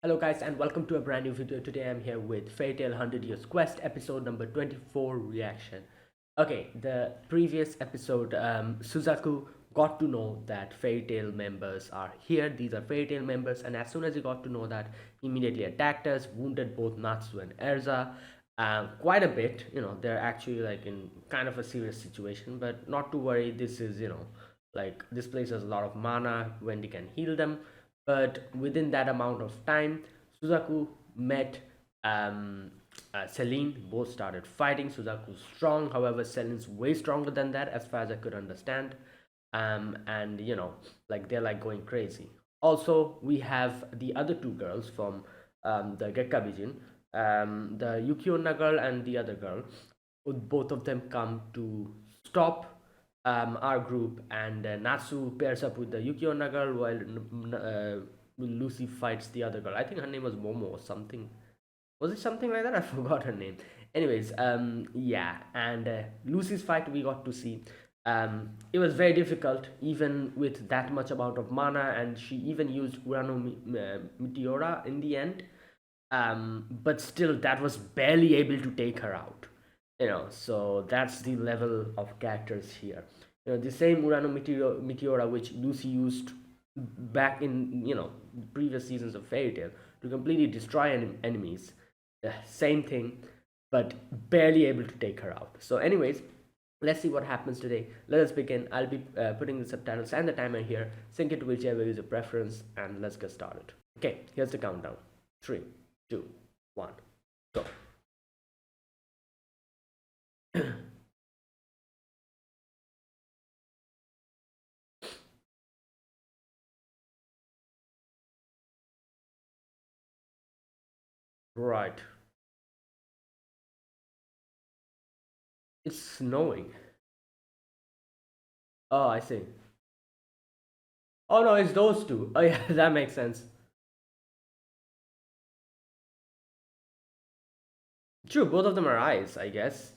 Hello guys and welcome to a brand new video. Today I'm here with Fairy Tail 100 Years Quest episode number 24 reaction. Okay, the previous episode Suzaku got to know that Fairy Tail members are here. These are Fairy Tail members, and as soon as he got to know that, he immediately attacked us, wounded both Natsu and Erza quite a bit. They're actually like in kind of a serious situation, but not to worry. This is, like this place has a lot of mana. Wendy can heal them, but within that amount of time, Suzaku met Celine. Both started fighting. Suzaku's strong, however, Celine's way stronger than that, as far as I could understand. And like they're like going crazy. Also, we have the other two girls from the Gekkabijin, the Yukionna girl and the other girl. Both of them come to stop our group, and Natsu pairs up with the Yukionna girl while Lucy fights the other girl. I think her name was Momo or something. Was it something like that? I forgot her name. Anyways, yeah, and Lucy's fight we got to see. It was very difficult, even with that much amount of mana, and she even used Urano Meteora in the end. But still, that was barely able to take her out. So that's the level of characters here. The same Urano Meteora which Lucy used back in previous seasons of Fairy Tail to completely destroy enemies. The same thing, but barely able to take her out. So, anyways, let's see what happens today. Let us begin. I'll be putting the subtitles and the timer here. Sync it to whichever is your preference, and let's get started. Okay, here's the countdown. 3, 2, 1, go. Right. It's snowing. Oh, I see. Oh no, it's those two. Oh yeah, that makes sense. True, both of them are eyes, I guess.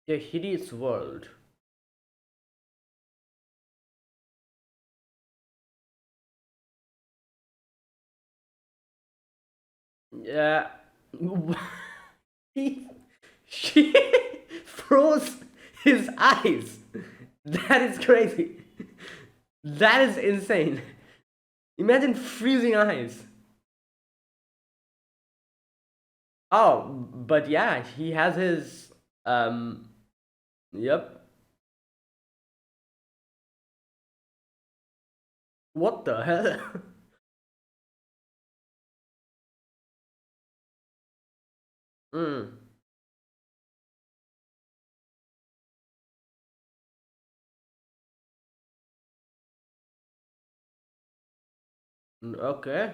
A hideous world. Yeah. he, she froze his eyes. That is crazy. That is insane. Imagine freezing eyes. Oh, but yeah, he has his yep. What the hell? mm, okay.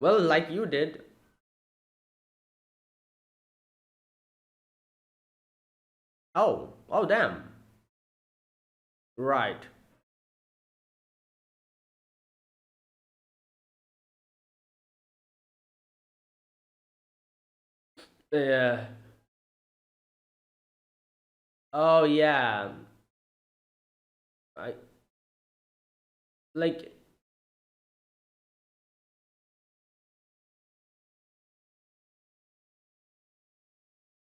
Well, like you did. Oh, oh damn. Right. Yeah. Oh yeah. I like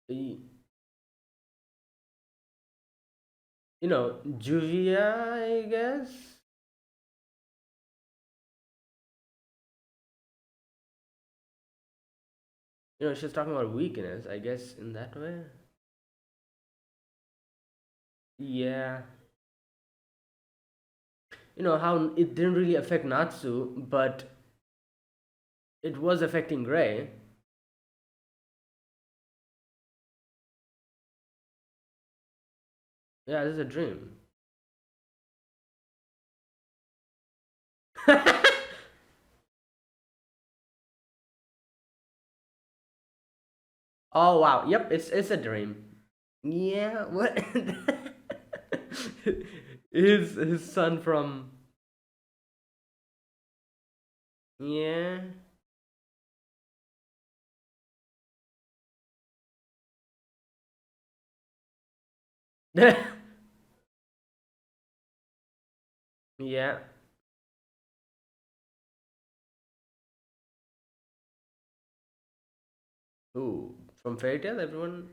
y- Juvia, I guess. She's talking about weakness, I guess, in that way. Yeah. How it didn't really affect Natsu, but it was affecting Gray. Yeah, this is a dream. Oh wow, yep, it's a dream. Yeah, what? His son from. Yeah. Yeah. Ooh, from Fairy Tail, everyone.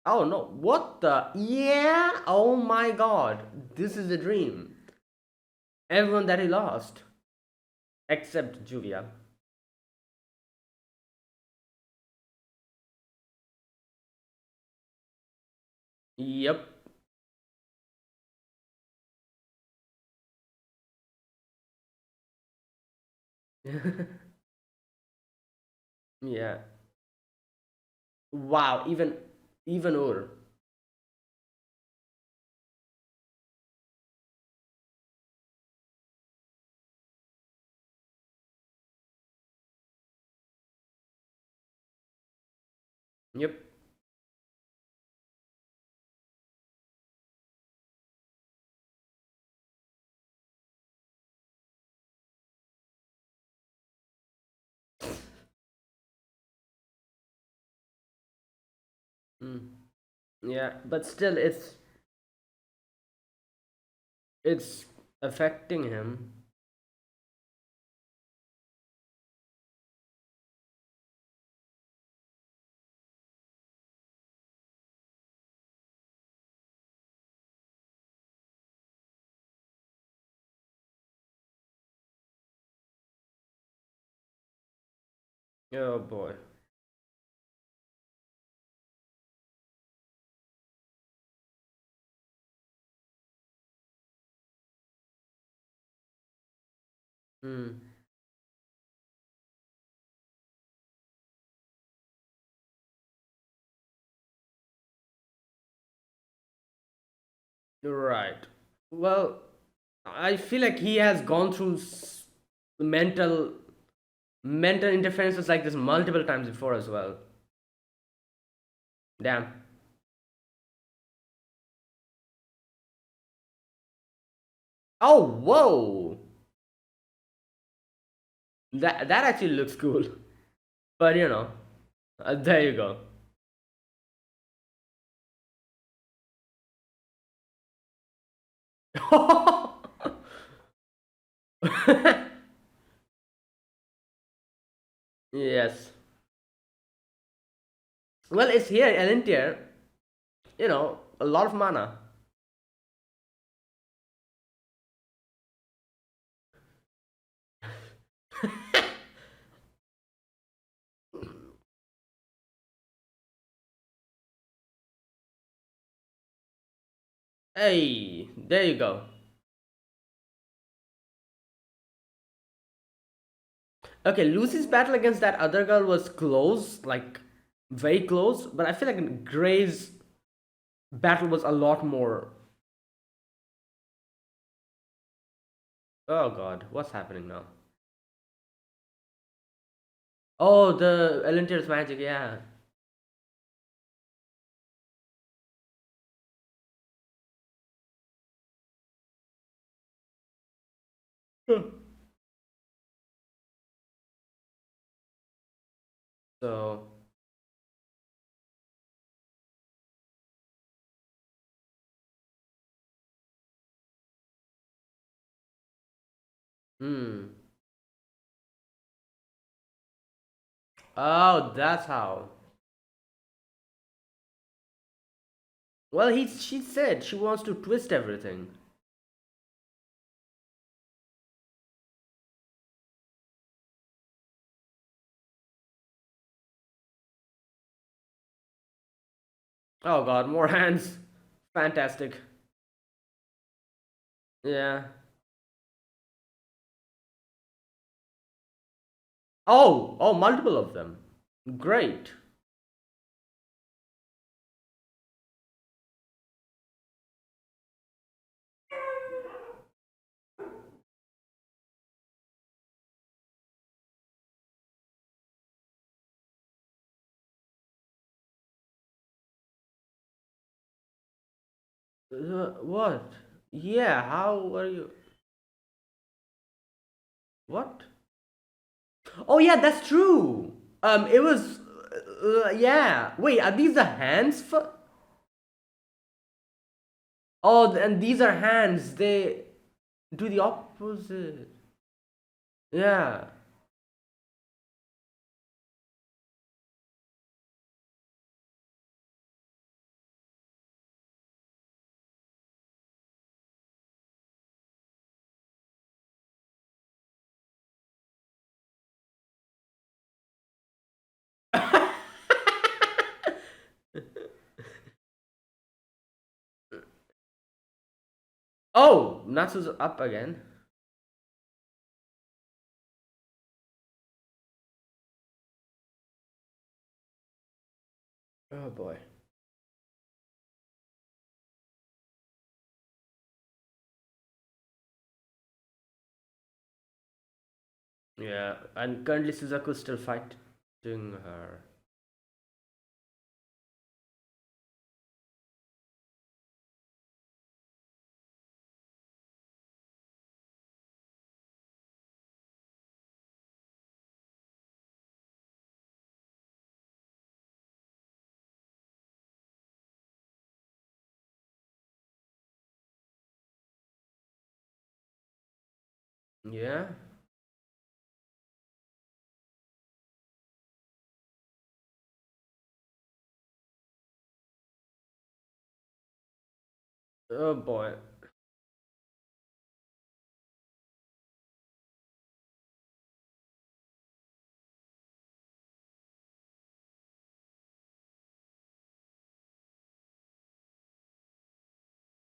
Oh no, what the? Yeah. Oh my God, this is a dream. Everyone that he lost, except Juvia. Yep. Yeah. Wow. Even Ur. Yep. Mm. Yeah, but still, it's affecting him. Oh boy. Mm. Right. Well, I feel like he has gone through mental mental interferences like this multiple times before as well. Damn. Oh, whoa. That actually looks cool. But there you go. Yes. Well, it's here, Elintier. A lot of mana. Hey, there you go. Okay, Lucy's battle against that other girl was close, like very close, but I feel like Gray's battle was a lot more. Oh god, what's happening now? Oh, the Elentier's magic, yeah. So, hmm. Oh, that's how. Well, she said she wants to twist everything. Oh God, more hands. Fantastic. Yeah. Oh, multiple of them. Great. What? Yeah, how are you? What? Oh yeah, that's true. It was. Yeah. Wait, are these the hands for? Oh, and these are hands. They do the opposite. Yeah. Oh, Natsu's up again. Oh boy. Yeah, and currently Suzaku's still fighting her. Yeah. Oh boy.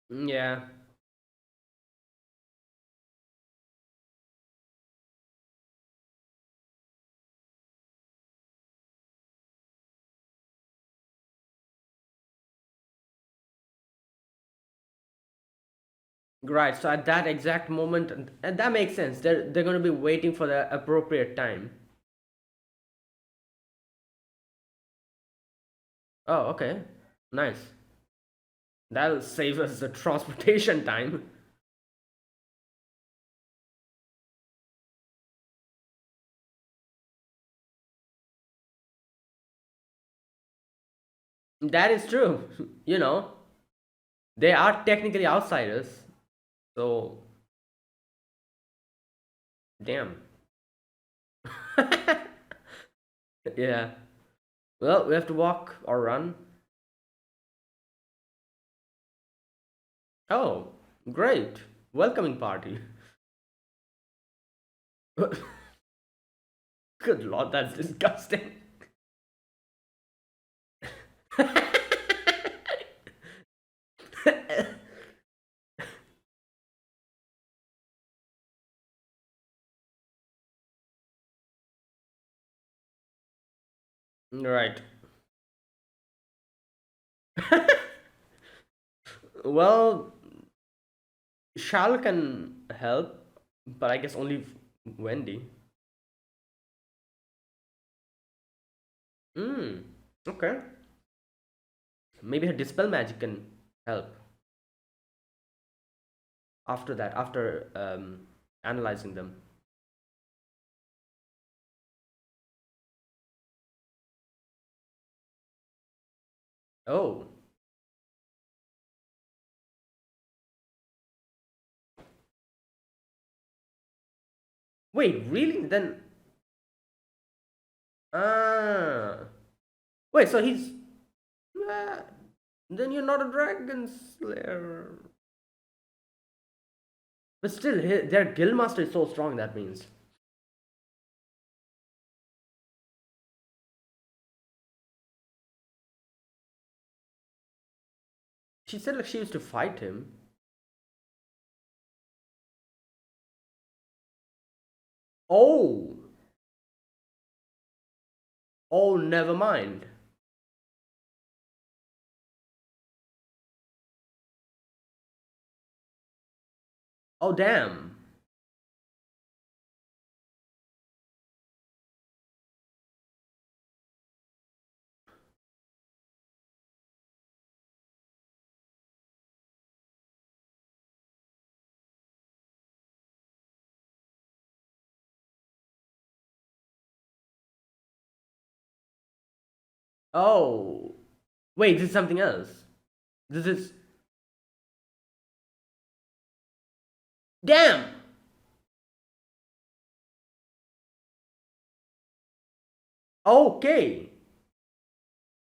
Yeah. Right. So at that exact moment, and that makes sense. They're gonna be waiting for the appropriate time. Oh, okay. Nice. That'll save us the transportation time. That is true. You know, they are technically outsiders. So, damn. Yeah. Well, we have to walk or run. Oh, great. Welcoming party. Good lord, that's disgusting. Right. Well, Shal can help, but I guess only Wendy. Hmm. Okay. Maybe her dispel magic can help after that, after analyzing them. Oh, wait, really? Then, ah, wait. So he's, ah, then you're not a dragon slayer. But still, their guild master is so strong. That means she said like she used to fight him. Oh, oh, never mind. Oh, damn. Oh, wait, this is something else. This is damn. Okay,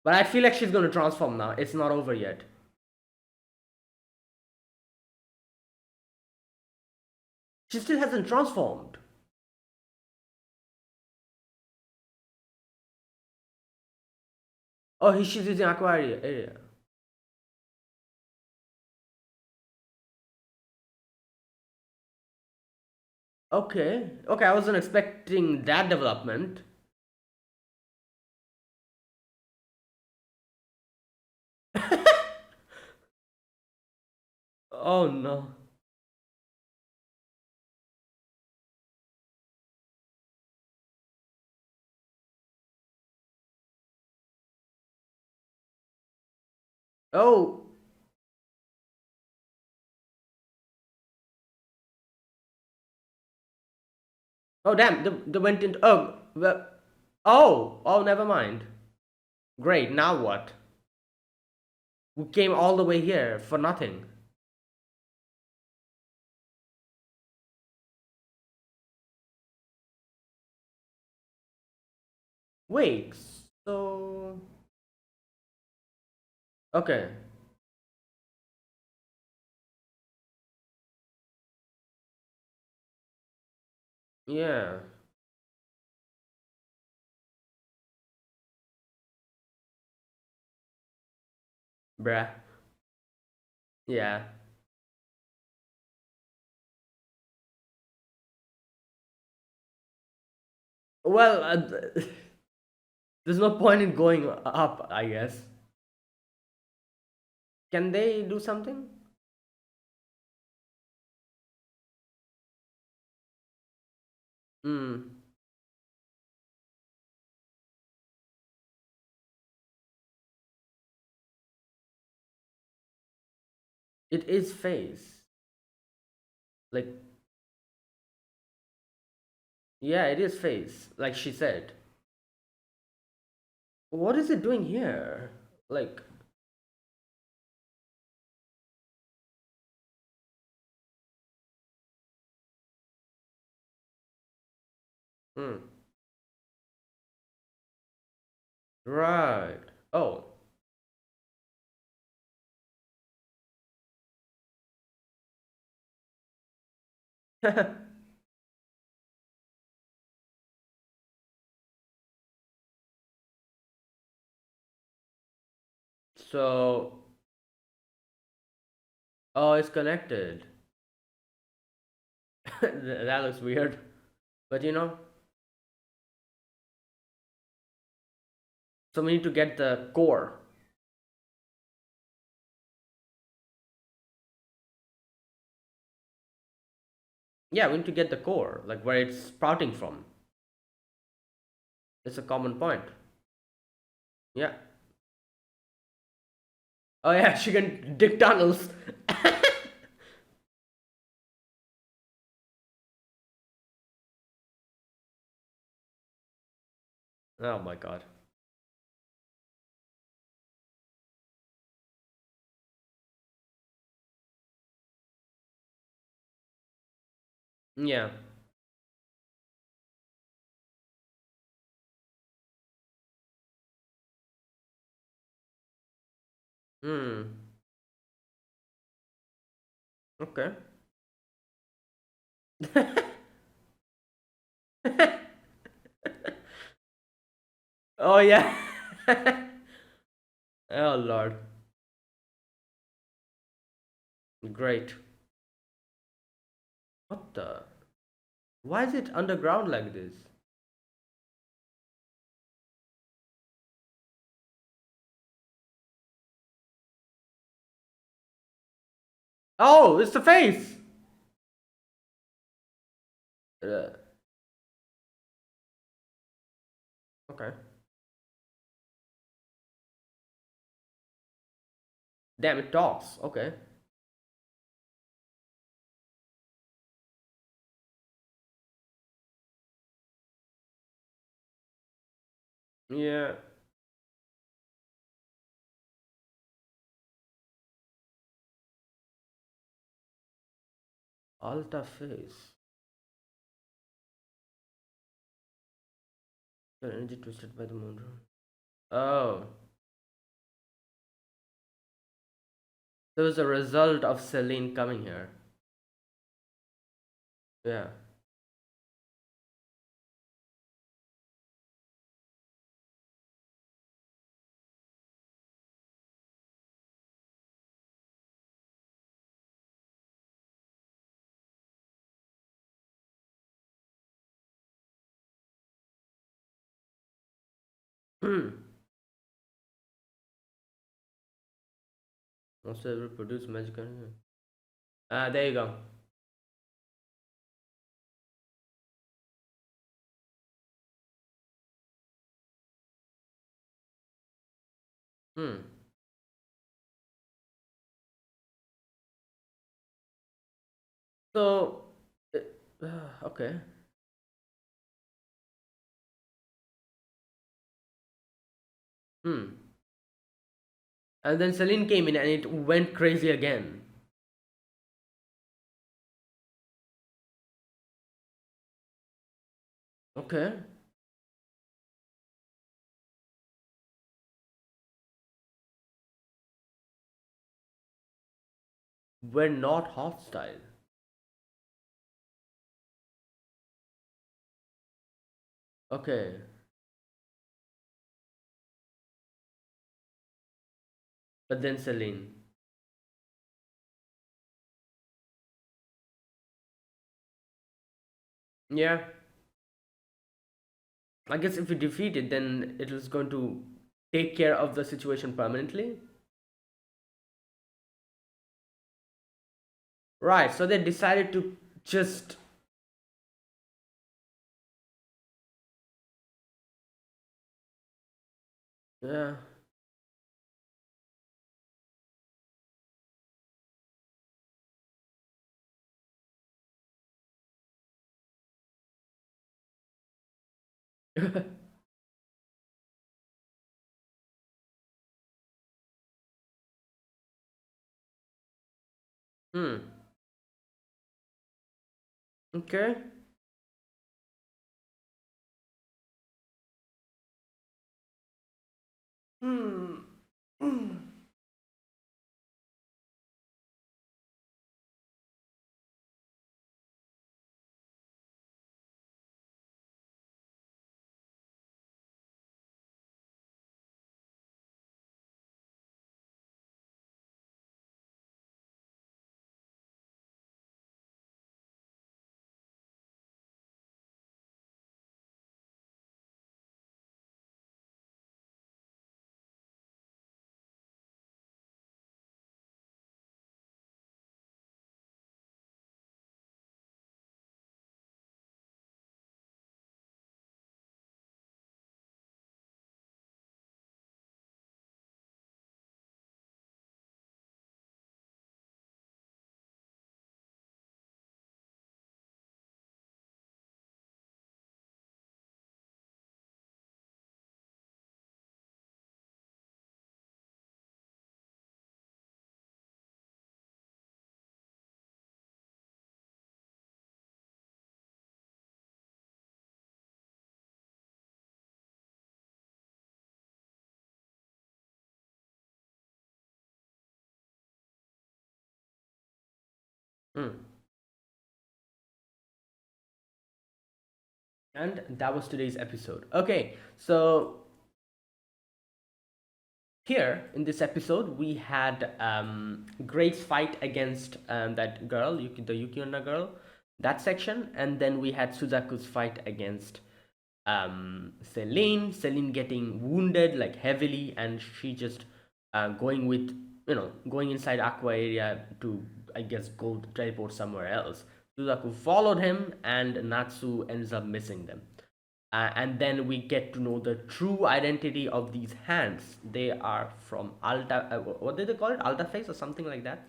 but I feel like she's gonna transform now. It's not over yet. She still hasn't transformed. Oh, she's using Aquaria area. Okay, okay, I wasn't expecting that development. Oh no. Oh, oh damn, they went into. Oh, well, oh, never mind. Great, now what? We came all the way here for nothing. Wait, so. Okay, yeah. Bruh. Yeah. Well, there's no point in going up, I guess. Can they do something? Hmm. It is phase. Like, yeah, it is phase. Like she said. What is it doing here? Like, hmm. Right. Oh. So, oh, it's connected. That looks weird. But so we need to get the core. Yeah, we need to get the core, like where it's sprouting from. It's a common point. Yeah. Oh yeah, she can dig tunnels. Oh my god. Yeah. Hmm. Okay. Oh yeah. Oh Lord. Great. What the? Why is it underground like this? Oh, it's the face. Uh, okay. Damn, it talks. Okay. Yeah. Alta face. Your energy twisted by the moon. Oh. So it was a result of Celine coming here. Yeah. Also ever produce magical. Ah, there you go. Hmm. So, okay. Hmm. And then Celine came in and it went crazy again. Okay. We're not hostile. Okay. But then Celine. Yeah. I guess if we defeat it, then it is going to take care of the situation permanently. Right. So they decided to just. Yeah. Hmm. Okay. Hmm. Mm. And that was today's episode. Okay, so here in this episode, we had Grace's fight against that girl, the Yuki girl, that section, and then we had Suzaku's fight against Celine. Celine getting wounded like heavily, and she just going with going inside Aqua area to, I guess, go teleport somewhere else. Suzaku followed him, and Natsu ends up missing them. And then we get to know the true identity of these hands. They are from Alta. What did they call it? Alta Face or something like that.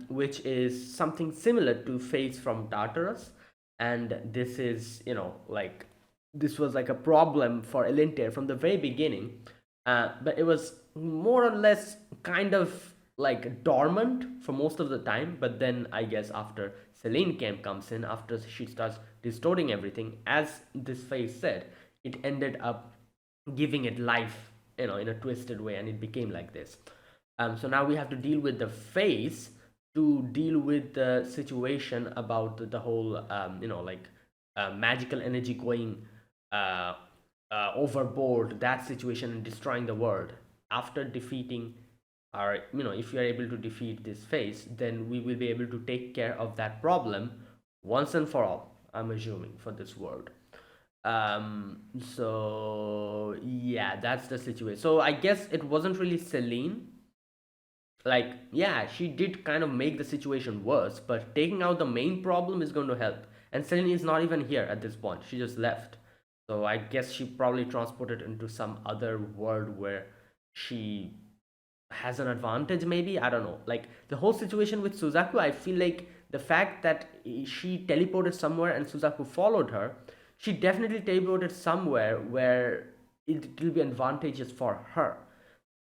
Which is something similar to Face from Tartarus. And this is, like this was like a problem for Elinter from the very beginning. But it was more or less kind of like dormant for most of the time. But then I guess after Celine comes in, after she starts distorting everything, as this Face said, it ended up giving it life, in a twisted way, and it became like this. So now we have to deal with the Face to deal with the situation about the whole, like magical energy going uh, overboard, that situation, and destroying the world. After defeating, or if you are able to defeat this Face, then we will be able to take care of that problem once and for all. I'm assuming for this world. So yeah, that's the situation. So I guess it wasn't really Celine. Like, yeah, she did kind of make the situation worse, but taking out the main problem is going to help. And Celine is not even here at this point. She just left. So I guess she probably transported into some other world where she has an advantage, maybe. I don't know. Like the whole situation with Suzaku, I feel like the fact that she teleported somewhere and Suzaku followed her, she definitely teleported somewhere where it will be advantageous for her.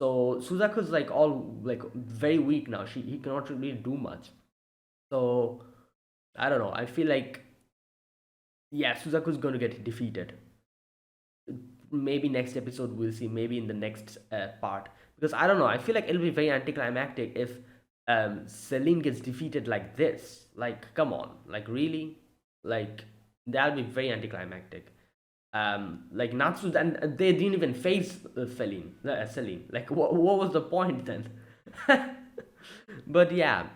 So Suzaku's like all like very weak now. He cannot really do much. So I don't know. I feel like, yeah, Suzaku's going to get defeated. Maybe next episode we'll see. Maybe in the next part, because I don't know. I feel like it'll be very anticlimactic if Celine gets defeated like this. Like, come on, like really, like that'll be very anticlimactic. Like Natsu, and they didn't even face Celine. Like, what was the point then? But yeah,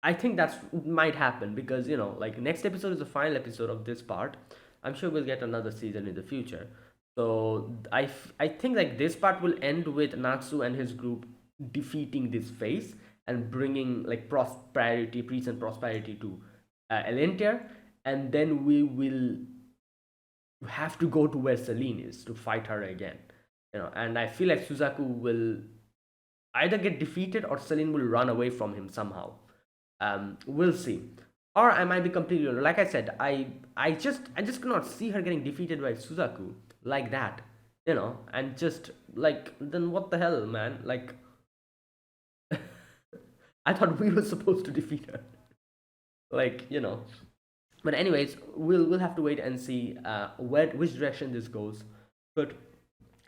I think that's might happen because like next episode is the final episode of this part. I'm sure we'll get another season in the future. So I think like this part will end with Natsu and his group defeating this Face and bringing like prosperity, peace and prosperity to Elentia, and then we will have to go to where Celine is to fight her again. And I feel like Suzaku will either get defeated or Celine will run away from him somehow. We'll see. Or I might be completely wrong. Like I said, I just cannot see her getting defeated by Suzaku like that. And just like, then what the hell, man? Like, I thought we were supposed to defeat her. Like, But anyways, we'll have to wait and see which direction this goes. But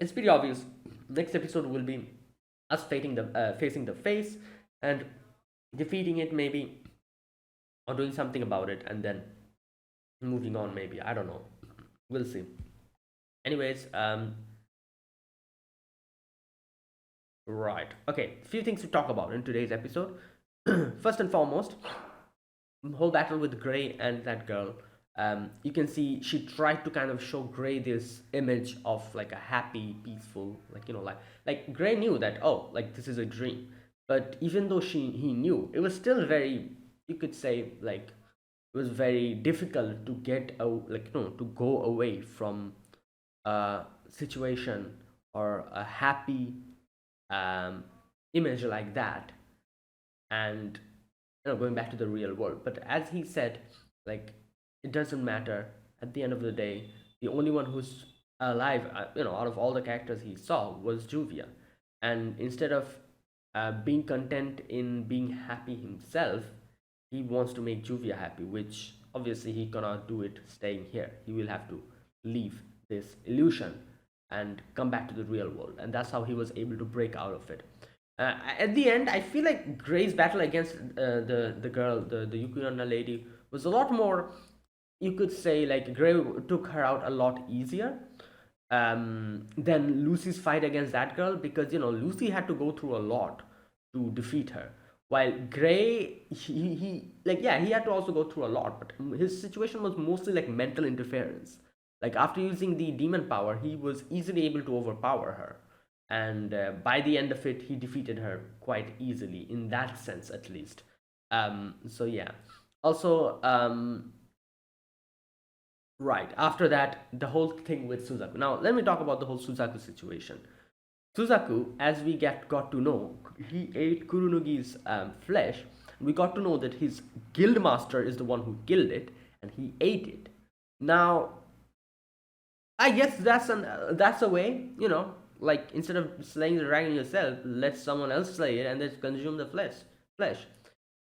it's pretty obvious. Next episode will be us facing the Face and defeating it, maybe, or doing something about it, and then moving on. Maybe, I don't know. We'll see. Anyways, right. Okay, few things to talk about in today's episode. First and foremost, whole battle with Gray and that girl. You can see she tried to kind of show Gray this image of like a happy, peaceful, like Gray knew that, oh, like this is a dream, but even though he knew, it was still very, you could say, like it was very difficult to get to go away from a situation or a happy um, image like that, and going back to the real world. But as he said, like it doesn't matter. At the end of the day, the only one who's alive, out of all the characters he saw, was Juvia. And instead of being content in being happy himself, he wants to make Juvia happy, which obviously he cannot do it staying here. He will have to leave this illusion and come back to the real world, and that's how he was able to break out of it. At the end, I feel like Gray's battle against the girl, the Yukionda lady, was a lot more. You could say like Gray took her out a lot easier than Lucy's fight against that girl, because Lucy had to go through a lot to defeat her, while Gray, he like, yeah, he had to also go through a lot, but his situation was mostly like mental interference. Like after using the demon power, he was easily able to overpower her, and by the end of it, he defeated her quite easily in that sense, at least. So yeah. Also, right after that, the whole thing with Suzaku. Now, let me talk about the whole Suzaku situation. Suzaku, as we got to know, he ate Kurunugi's flesh. We got to know that his guild master is the one who killed it, and he ate it. Now, I guess that's a way, like instead of slaying the dragon yourself, let someone else slay it and then consume the flesh.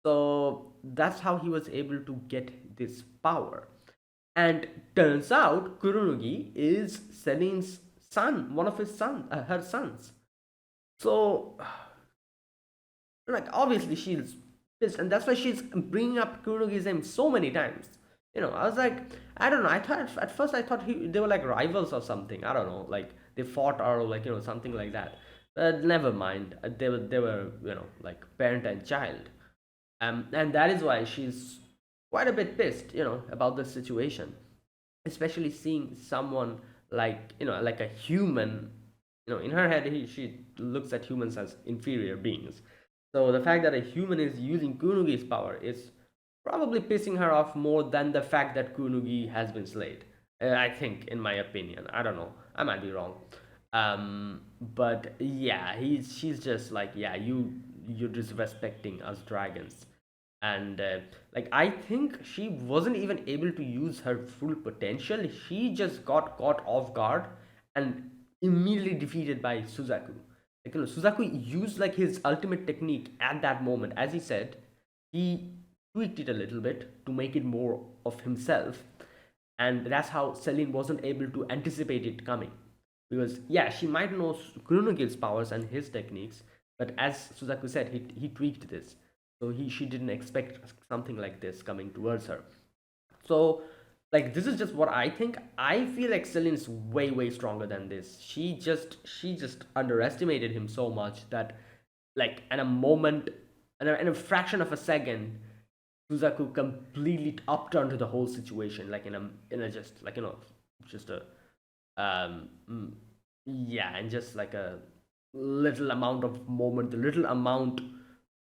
So that's how he was able to get this power. And turns out Kurunugi is Selene's son, one of his sons, her sons. So, like, obviously she's pissed, and that's why she's bringing up Kurunugi's name so many times. I was like, I don't know. I thought at first I thought they were like rivals or something. I don't know, like they fought or like something like that. But never mind. They were like parent and child. And that is why she's quite a bit pissed, about the situation, especially seeing someone like like a human. In her head, she looks at humans as inferior beings. So the fact that a human is using Kunugi's power is probably pissing her off more than the fact that Kunugi has been slayed. I think, in my opinion. I don't know. I might be wrong. But yeah, she's just like, yeah, you're disrespecting us dragons. And like, I think she wasn't even able to use her full potential. She just got caught off guard and immediately defeated by Suzaku. Like, Suzaku used like his ultimate technique at that moment. As he said, he tweaked it a little bit to make it more of himself, and that's how Celine wasn't able to anticipate it coming. Because yeah, she might know Kurunogil's powers and his techniques, but as Suzaku said, he tweaked this, so she didn't expect something like this coming towards her. So, like, this is just what I think. I feel like Celine is way stronger than this. She just underestimated him so much that, like, in a moment, in a fraction of a second, Suzaku completely upturned the whole situation, like in a just like just a um yeah, and just like a little amount of moment, the little amount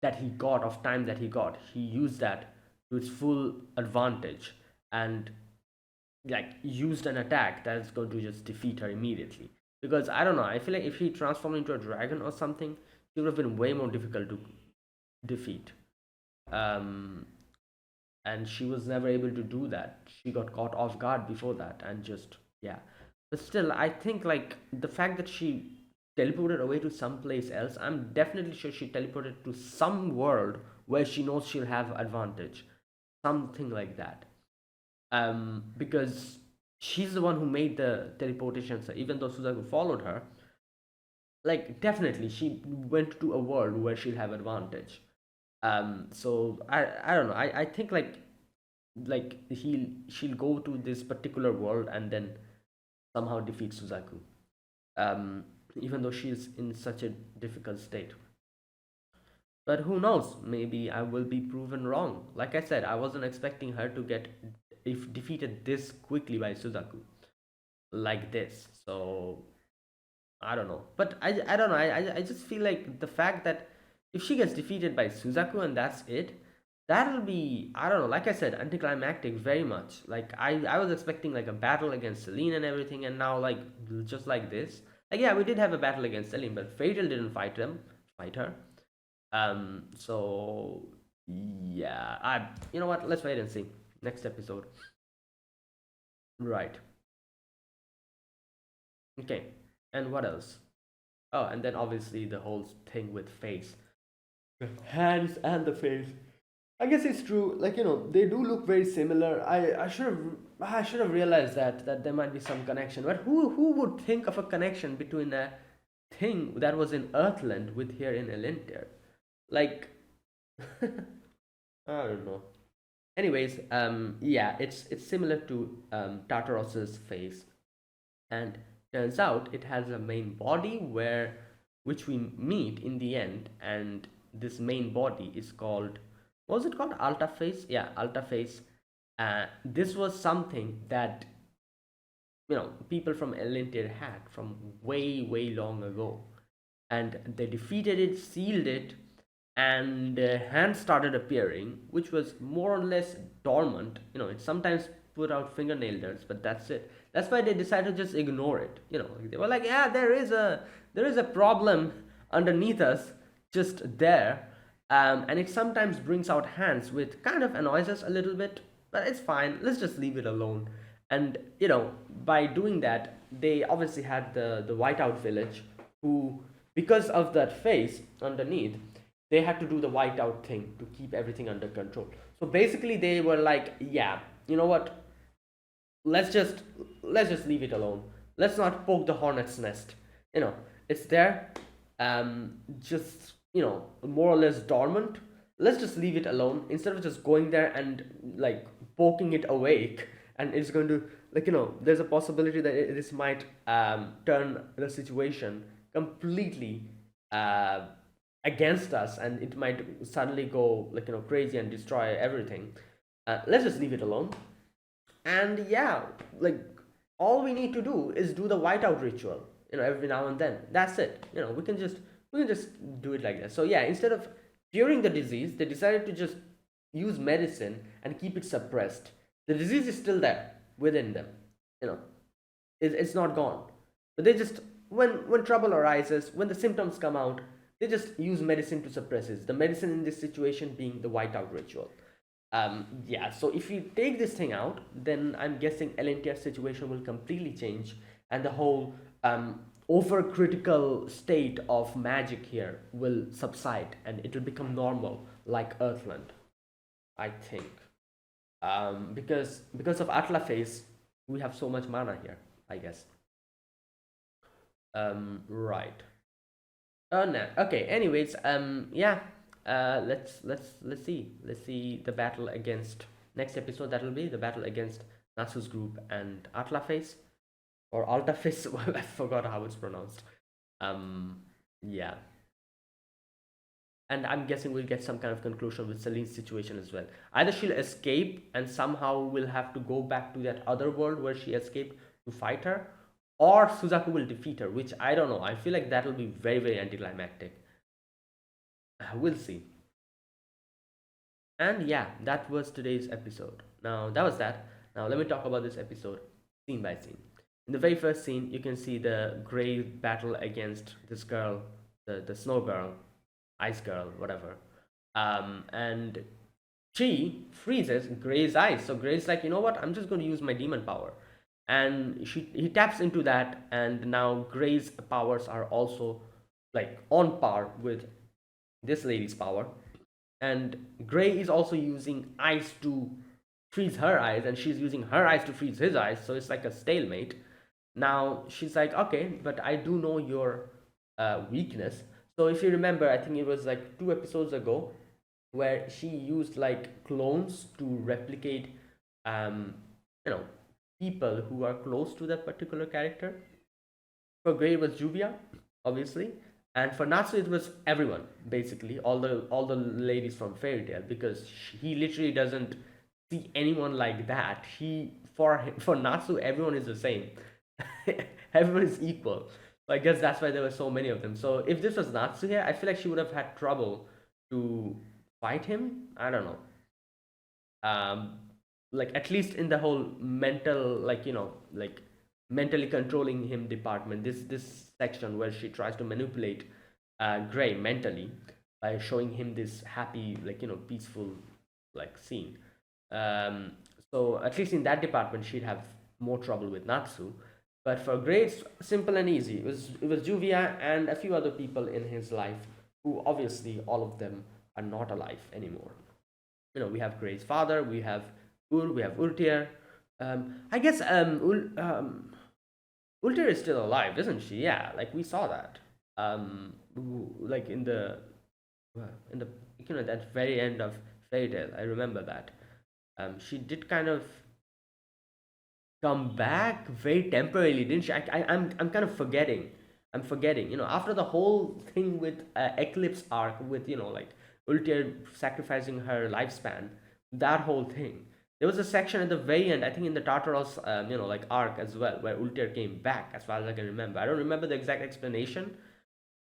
that he got of time that he used that to its full advantage, and like used an attack that is going to just defeat her immediately. Because I don't know, I feel like if he transformed into a dragon or something, it would have been way more difficult to defeat. Um, and she was never able to do that. She got caught off guard before that, and just, yeah. But still, I think like the fact that she teleported away to someplace else, I'm definitely sure she teleported to some world where she knows she'll have advantage, something like that. Because she's the one who made the teleportation. So even though Suzaku followed her, like definitely she went to a world where she'll have advantage. So I don't know. I think like she'll go to this particular world and then somehow defeat Suzaku. Even though she's in such a difficult state. But who knows? Maybe I will be proven wrong. Like I said, I wasn't expecting her to get if defeated this quickly by Suzaku like this. So I don't know. But I don't know. I just feel like the fact that if she gets defeated by Suzaku and that's it, that'll be, I don't know, like I said, anticlimactic very much. Like I was expecting like a battle against Celine and everything, and now like just like this. Like yeah, we did have a battle against Celine, but Fatal didn't fight her. So yeah, you know what? Let's wait and see next episode. Right. Okay. And what else? Oh, and then obviously the whole thing with face, the hands and the face. I guess it's true. Like they do look very similar. I should have realized that there might be some connection. But who would think of a connection between a thing that was in Earthland with here in Elintir. Like, I don't know. Anyways, yeah, it's similar to Tartaros's face, and turns out it has a main body where which we meet in the end, and this main body is called, what was it called, Altaface? Yeah, Altaface. This was something that people from Elintir had from way long ago, and they defeated it, sealed it, and hands started appearing, which was more or less dormant. It sometimes put out fingernail dirt, but that's it. That's why they decided to just ignore it. They were like, yeah, there is a problem underneath us, just there, and it sometimes brings out hands, which kind of annoys us a little bit, but it's fine. Let's just leave it alone. And by doing that, they obviously had the whiteout village, who, because of that face underneath, they had to do the whiteout thing to keep everything under control. So basically they were like, yeah, you know what, let's just let's just leave it alone. Let's not poke the hornet's nest. you know it's there, just more or less dormant. Let's just leave it alone instead of just going there and like poking it awake, and it's going to, there's a possibility that this might turn the situation completely uh, against us, and it might suddenly go crazy and destroy everything. Let's just leave it alone. And yeah, like, all we need to do is do the whiteout ritual, every now and then. That's it. We can just do it like that. So yeah, instead of curing the disease, they decided to just use medicine and keep it suppressed. The disease is still there within them. you know it's not gone, but they just, when trouble arises, when the symptoms come out, they just use medicine to suppress it. The medicine in this situation being the whiteout ritual. Yeah, so if you take this thing out, then I'm guessing LNTR situation will completely change, and the whole overcritical state of magic here will subside, and it will become normal like Earthland, I think. Because of Atla phase, we have so much mana here, I guess. Right. No. Okay. Anyways, yeah. Let's see the battle against, next episode. That will be the battle against Nasu's group and Atlaface, or Altaface. I forgot how it's pronounced. Yeah, and I'm guessing we'll get some kind of conclusion with Celine's situation as well. Either she'll escape and somehow we'll have to go back to that other world where she escaped to fight her, or Suzaku will defeat her, which I don't know. I feel like that'll be very anticlimactic. We'll see. And yeah, that was today's episode. Now, that was that. Now, let me talk about this episode scene by scene. In the very first scene, you can see the Grey battle against this girl, the snow girl, ice girl, whatever. And she freezes Grey's eyes. So Grey's like, you know what? I'm just going to use my demon power. And he taps into that, and now Grey's powers are also like on par with this lady's power. And Grey is also using ice to freeze her eyes, and she's using her eyes to freeze his eyes. So it's like a stalemate. Now she's like, okay, but I do know your weakness. So if you remember, I think it was like 2 episodes ago, where she used like clones to replicate, um, you know, people who are close to that particular character. For Grey, it was Juvia, obviously, and for Natsu, it was everyone, basically, all the ladies from Fairy Tail, because he literally doesn't see anyone like that. For Natsu, everyone is the same. Everyone is equal. So I guess that's why there were so many of them. So if this was Natsu here, I feel like she would have had trouble to fight him. I don't know. Um, like, at least in the whole mental, like mentally controlling him department. This section where she tries to manipulate Gray mentally by showing him this happy, peaceful, scene. Um, so at least in that department, she'd have more trouble with Natsu. But for Gray, it's simple and easy. It was Juvia and a few other people in his life, who obviously all of them are not alive anymore. We have Gray's father, we have we have Ultir. I guess Ultir is still alive, isn't she? Yeah, like we saw that. like in the that very end of Fairy Tail. I remember that. She did kind of come back very temporarily, didn't she? I'm kind of forgetting. I'm forgetting. After the whole thing with Eclipse arc, with like Ultir sacrificing her lifespan, that whole thing. There was a section at the very end, I think in the Tartaros, like arc as well, where Ultir came back, as far as I can remember. I don't remember the exact explanation,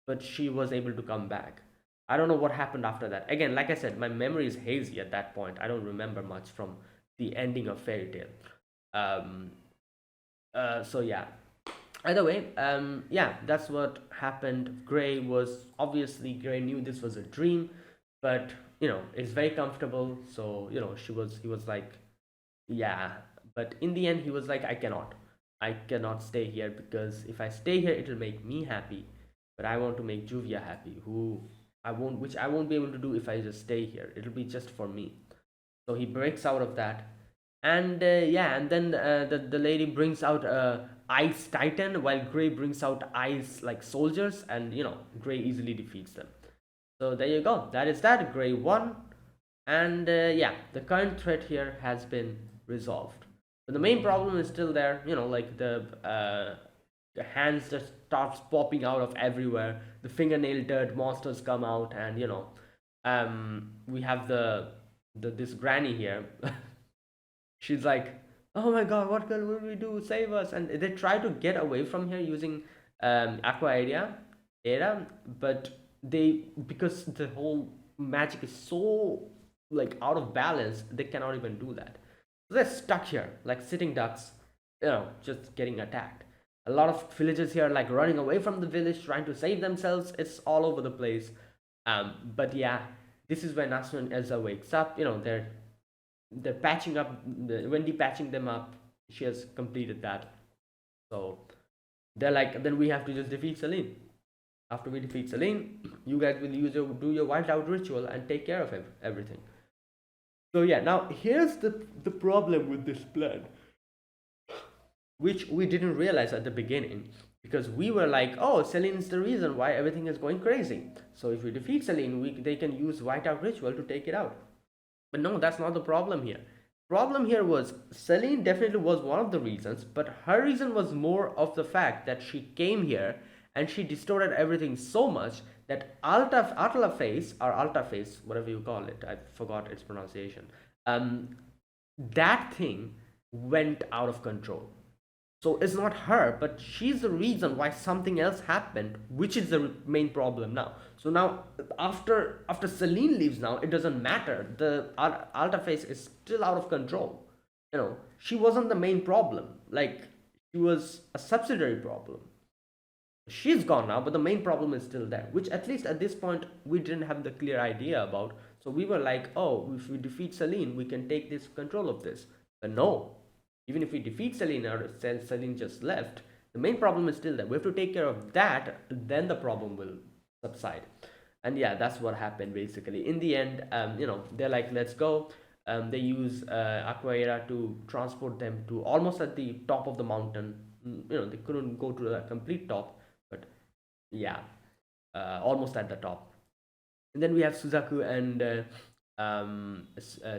but she was able to come back. I don't know what happened after that. Again, like I said, my memory is hazy at that point. I don't remember much from the ending of Fairy Tail. Um, so yeah. Either way, yeah, that's what happened. Gray knew this was a dream, but it's very comfortable. So he was like, yeah. But in the end, he was like, I cannot stay here because if I stay here, it'll make me happy, but I want to make Juvia happy, which I won't be able to do if I just stay here. It'll be just for me. So he breaks out of that, and yeah, and then the lady brings out Ice Titan, while Gray brings out Ice like soldiers, and Gray easily defeats them. So there you go. That is that. Gray won, and yeah, the current threat here has been resolved. But the main problem is still there. Like the hands just starts popping out of everywhere. The fingernail dirt monsters come out, and we have this granny here. She's like, "Oh my God, what will we do? Save us!" And they try to get away from here using Aqua Era, but they because the whole magic is so like out of balance, they cannot even do that. So they're stuck here, like sitting ducks, just getting attacked. A lot of villagers here, like running away from the village, trying to save themselves. It's all over the place. But yeah, this is when Natsu and Elsa wakes up. They're patching up, Wendy patching them up. She has completed that. So they're like, then we have to just defeat Celine. After we defeat Celine, you guys will do your wild out ritual and take care of everything. So yeah, now here's the problem with this plan, which we didn't realize at the beginning, because we were like, oh, Celine is the reason why everything is going crazy. So if we defeat Celine, they can use whiteout ritual to take it out. But no, that's not the problem here. Problem here was Celine definitely was one of the reasons, but her reason was more of the fact that she came here and she distorted everything so much that Alta Face, or Alta Face, whatever you call it, I forgot its pronunciation. That thing went out of control. So it's not her, but she's the reason why something else happened, which is the main problem now. So now, after Celine leaves, now it doesn't matter. The Alta Face is still out of control. She wasn't the main problem. Like, she was a subsidiary problem. She's gone now, but the main problem is still there, which at least at this point we didn't have the clear idea about. So we were like, oh, if we defeat Celine, we can take this control of this. But no, even if we defeat Celine, or Celine just left, the main problem is still there. We have to take care of that, then the problem will subside. And yeah, that's what happened basically. In the end, they're like, let's go. They use Aquaera to transport them to almost at the top of the mountain. They couldn't go to the complete top, but yeah, almost at the top. And then we have Suzaku and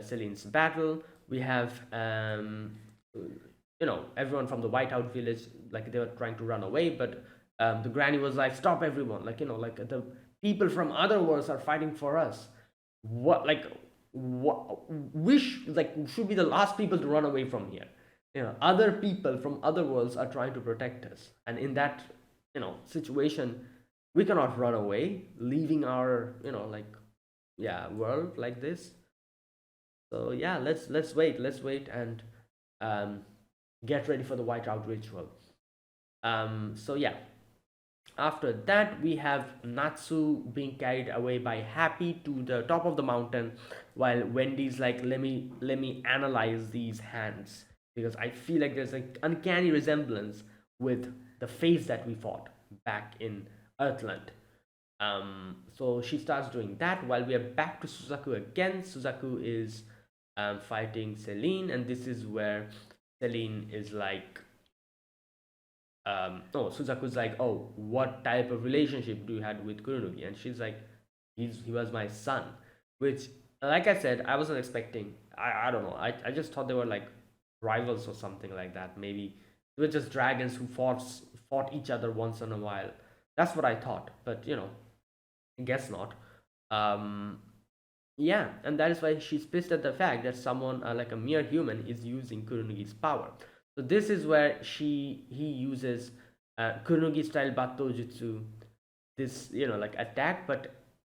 Celine's battle. We have everyone from the Whiteout village, like they were trying to run away, but the granny was like, stop everyone, like like the people from other worlds are fighting for us. What like should be the last people to run away from here. Other people from other worlds are trying to protect us, and in that situation, we cannot run away leaving our world like this. So yeah, let's wait and um, get ready for the whiteout ritual. So yeah, after that we have Natsu being carried away by Happy to the top of the mountain, while Wendy's like, let me analyze these hands, because I feel like there's an uncanny resemblance with the face that we fought back in Earthland. So she starts doing that while we are back to Suzaku again. Suzaku is fighting Celine, and this is where Celine is like, no, Suzaku's like, oh, what type of relationship do you had with Kuronugi? And she's like, he was my son, which, like I said, I wasn't expecting. I don't know. I just thought they were like rivals or something like that. Maybe they were just dragons who fought each other once in a while. That's what I thought, but I guess not. Um, yeah, and that is why she's pissed at the fact that someone like a mere human is using Kuronugi's power. So this is where he uses Kuronugi style Bato Jutsu, this like attack, but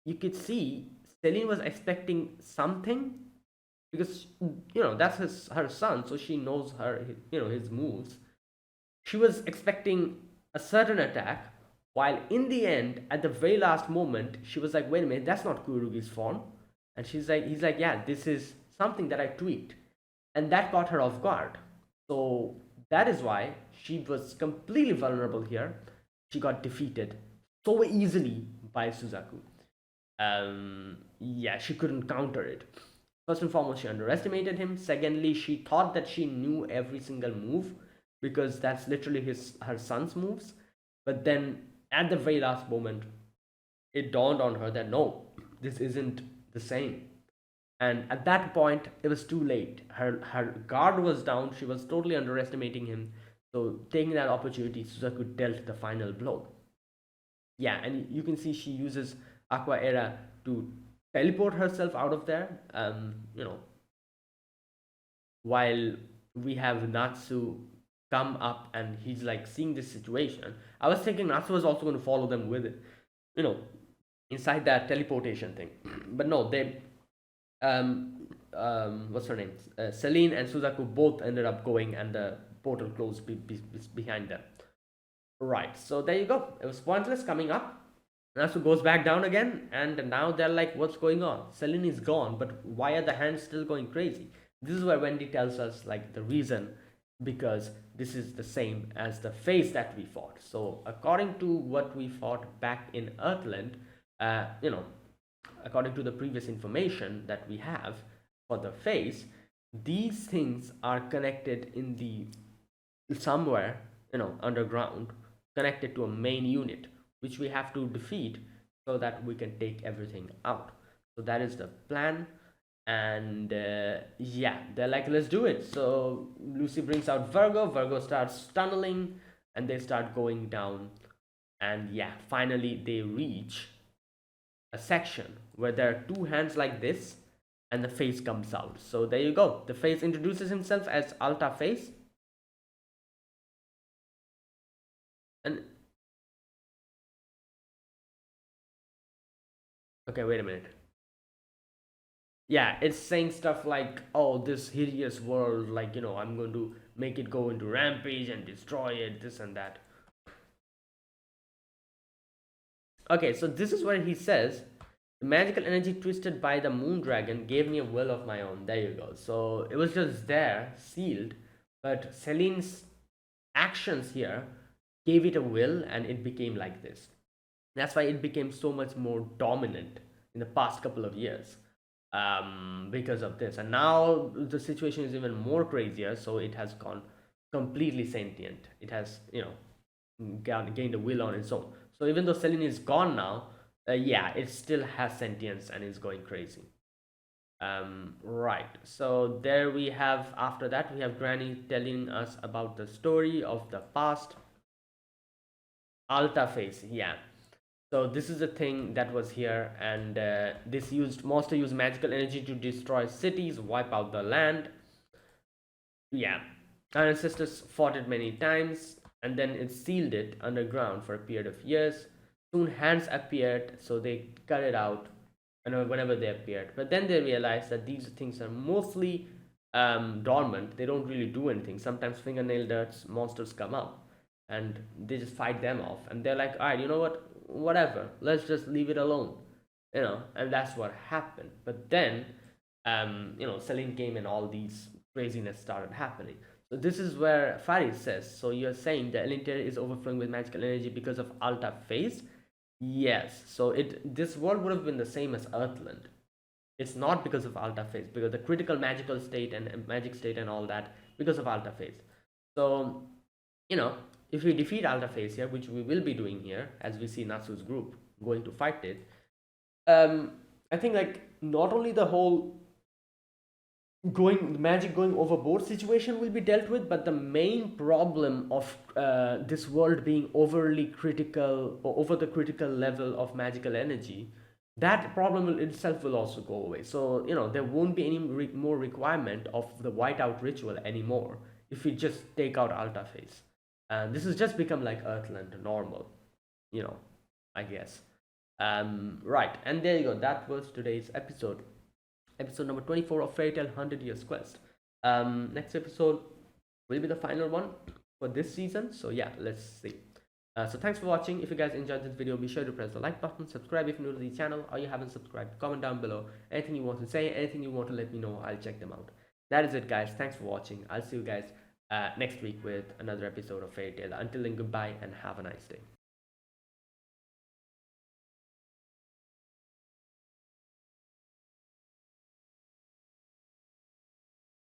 you could see Celine was expecting something because that's her son, so she knows his moves. She was expecting a certain attack, while in the end, at the very last moment, she was like, "Wait a minute, that's not Kurugi's form," and he's like, "Yeah, this is something that I tweaked," and that caught her off guard. So that is why she was completely vulnerable here. She got defeated so easily by Suzaku. Yeah, she couldn't counter it. First and foremost, she underestimated him. Secondly, she thought that she knew every single move because that's literally her son's moves. But then at the very last moment, it dawned on her that no, this isn't the same. And at that point, it was too late. Her guard was down. She was totally underestimating him. So taking that opportunity, Suzaku dealt the final blow. Yeah, and you can see she uses Aqua Era to teleport herself out of there. While we have Natsu come up and he's like seeing this situation. I was thinking Natsu was also going to follow them with it, you know, inside that teleportation thing. But no, they, what's her name? Celine and Suzaku both ended up going, and the portal closed behind them. Right, so there you go. It was pointless coming up. Natsu goes back down again, and now they're like, what's going on? Celine is gone, but why are the hands still going crazy? This is where Wendy tells us like the reason, because this is the same as the phase that we fought. So according to what we fought back in Earthland, uh, you know, according to the previous information that we have for the phase, these things are connected in the somewhere underground, connected to a main unit which we have to defeat so that we can take everything out. So that is the plan. And yeah, they're like, let's do it. So Lucy brings out Virgo starts tunneling, and they start going down. And yeah, finally they reach a section where there are two hands like this, and the face comes out. So there you go, the face introduces himself as Alta Face. And okay, wait a minute. Yeah, it's saying stuff like, oh, this hideous world, like, I'm going to make it go into rampage and destroy it, this and that. Okay, so this is where he says, the magical energy twisted by the moon dragon gave me a will of my own. There you go. So it was just there, sealed, but Celine's actions here gave it a will, and it became like this. That's why it became so much more dominant in the past couple of years, because of this. And now the situation is even more crazier, so it has gone completely sentient. It has, gained a will on its own. So even though Celine is gone now, yeah, it still has sentience and is going crazy. Right. So there we have, after that, we have Granny telling us about the story of the past. Alta face, yeah. So this is a thing that was here, and this monster used magical energy to destroy cities, wipe out the land. Yeah, our ancestors fought it many times, and then it sealed it underground for a period of years. Soon hands appeared, so they cut it out whenever they appeared. But then they realized that these things are mostly dormant. They don't really do anything. Sometimes fingernail dirts monsters come up, and they just fight them off. And they're like, all right, you know what? Whatever. Let's just leave it alone. And that's what happened. But then, Celine came and all these craziness started happening. So this is where Faris says, so you're saying the Elinter is overflowing with magical energy because of Alta phase? Yes. So this world would have been the same as Earthland. It's not because of Alta phase, because the critical magical state and magic state and all that, because of Alta phase. So, you know, if we defeat Alta Phase here, which we will be doing here, as we see Natsu's group going to fight it, I think like not only the whole magic going overboard situation will be dealt with, but the main problem of this world being overly critical or over the critical level of magical energy, that problem itself will also go away. So there won't be any more requirement of the whiteout ritual anymore if we just take out Alta Phase. And this has just become like Earthland normal, you know, I guess. Right, and there you go. That was today's episode number 24 of Fairy Tail 100 Years Quest. Next episode will be the final one for this season. So yeah, let's see. So thanks for watching. If you guys enjoyed this video, be sure to press the like button, subscribe if you're new to the channel or you haven't subscribed, comment down below anything you want to say, anything you want to let me know. I'll check them out. That is it, guys. Thanks for watching. I'll see you guys next week with another episode of Fairy Tail. Until then, goodbye and have a nice day.